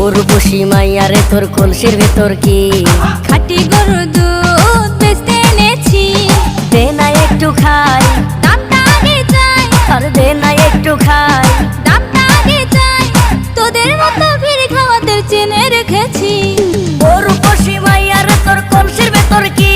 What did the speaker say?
উর্বশী মাইয়ারে তোর কলসির ভেতর কি খাঁটি গরুর দুধ বেচতে এনেছি। দে না একটু খাই, দামটা আগে চাই, আর দে না একটু খাই। দামটা আগে চাই, তোদের মতো ভিড় খাওয়াদের চেনে রেখেছি। উর্বশী মাইয়ারে তোর কলসির ভেতর কি